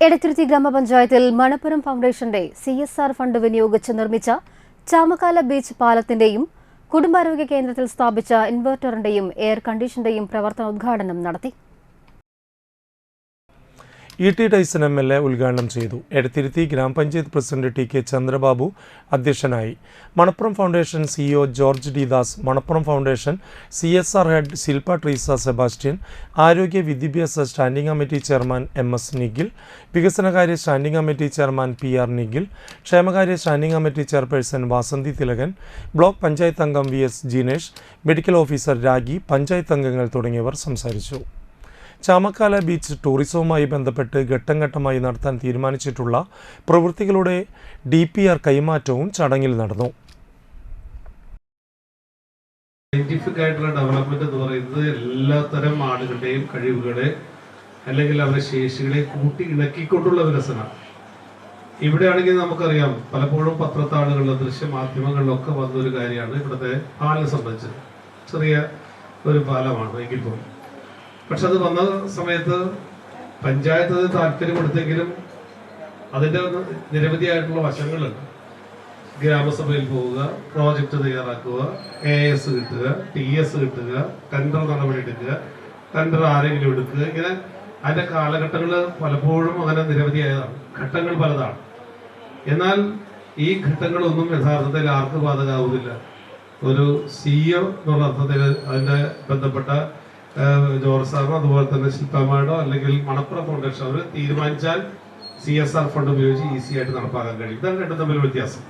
എടത്തിരുത്തി ഗ്രാമപഞ്ചായത്തിൽ മണപ്പുറം ഫൗണ്ടേഷന്റെ CSR fund വിനിയോഗിച്ച് നിർമ്മിച്ച ചാമക്കാല ബീച്ച് പാലത്തിന്റെയും കുടുംബാരോഗ്യ കേന്ദ്രത്തിൽ സ്ഥാപിച്ച ഇൻവെർട്ടറിന്റെയും എയർ കണ്ടീഷന്റെയും പ്രവർത്തനോദ്ഘാടനം നടത്തി. E.T. ടൈസൺ MLA ഉദ്ഘാടനം ചെയ്തു. എടത്തിരുത്തി ഗ്രാമപഞ്ചായത്ത് പ്രസിഡന്റ് T.K. ചന്ദ്രബാബു അധ്യക്ഷനായി. Manappuram foundation CEO George D Das, Manappuram foundation CSR head Shilpa Treesa Sebastian, ആരോഗ്യ വിദ്യാഭ്യാസ standing committee chairman MS Nikhil, വികസനകാര്യ standing committee chairman PR Nikhil, ക്ഷേമകാര്യ standing committee chairperson Vasanthi Thilakan, block panchayat അംഗം VS Jinesh, medical officer Ragi, panchayat അംഗങ്ങൾ തുടങ്ങിയവർ സംസാരിച്ചു. ചാമക്കാല ബീച്ച് ടൂറിസവുമായി ബന്ധപ്പെട്ട് ഘട്ടം ഘട്ടമായി നടത്താൻ തീരുമാനിച്ചിട്ടുള്ള പ്രവൃത്തികളുടെ DPR കൈമാറ്റവും ചടങ്ങിൽ നടന്നു. സയന്റിഫിക് ആയിട്ടുള്ള ഡെവലപ്മെന്റ് എന്ന് പറയുന്നത് എല്ലാത്തരം ആളുകളുടെയും കഴിവുകളെ അല്ലെങ്കിൽ അവരുടെ ശേഷികളെ കൂട്ടി ഇണക്കിക്കൊണ്ടുള്ള വികസനം. ഇവിടെയാണെങ്കിൽ നമുക്കറിയാം, പലപ്പോഴും പത്രത്താളുകളിലും ദൃശ്യമാധ്യമങ്ങളിലൊക്കെ വന്നൊരു കാര്യമാണ് ഇവിടുത്തെ പാലം സംബന്ധിച്ചത്. ചെറിയ ഒരു പാലമാണ് എങ്കിൽ പോലും. പക്ഷെ അത് വന്ന സമയത്ത് പഞ്ചായത്ത് താല്പര്യമെടുത്തെങ്കിലും അതിൻ്റെ നിരവധിയായിട്ടുള്ള വശങ്ങളുണ്ട്. ഗ്രാമസഭയിൽ പോവുക, പ്രോജക്റ്റ് തയ്യാറാക്കുക, AS കിട്ടുക, TS കിട്ടുക, ടെൻഡർ നടപടി എടുക്കുക, ടെൻഡർ ആരെങ്കിലും എടുക്കുക, ഇങ്ങനെ അതിൻ്റെ കാലഘട്ടങ്ങൾ പലപ്പോഴും അങ്ങനെ നിരവധിയായതാണ്. ഘട്ടങ്ങൾ പലതാണ്. എന്നാൽ ഈ ഘട്ടങ്ങളൊന്നും യഥാർത്ഥത്തിൽ ആർക്ക് ബാധകമാവുന്നില്ല. ഒരു CEO എന്നുള്ള അർത്ഥത്തിൽ അതിൻ്റെ ബന്ധപ്പെട്ട ജോർജ് സാറിനോ അതുപോലെ തന്നെ ശില്പമാടോ അല്ലെങ്കിൽ മണപ്പുറം ഫൗണ്ടേഷൻ അവർ തീരുമാനിച്ചാൽ CSR ഫണ്ട് ഉപയോഗിച്ച് ഈസി ആയിട്ട് നടപ്പാക്കാൻ കഴിയും. ഇതാണ് രണ്ടും തമ്മിൽ വ്യത്യാസം.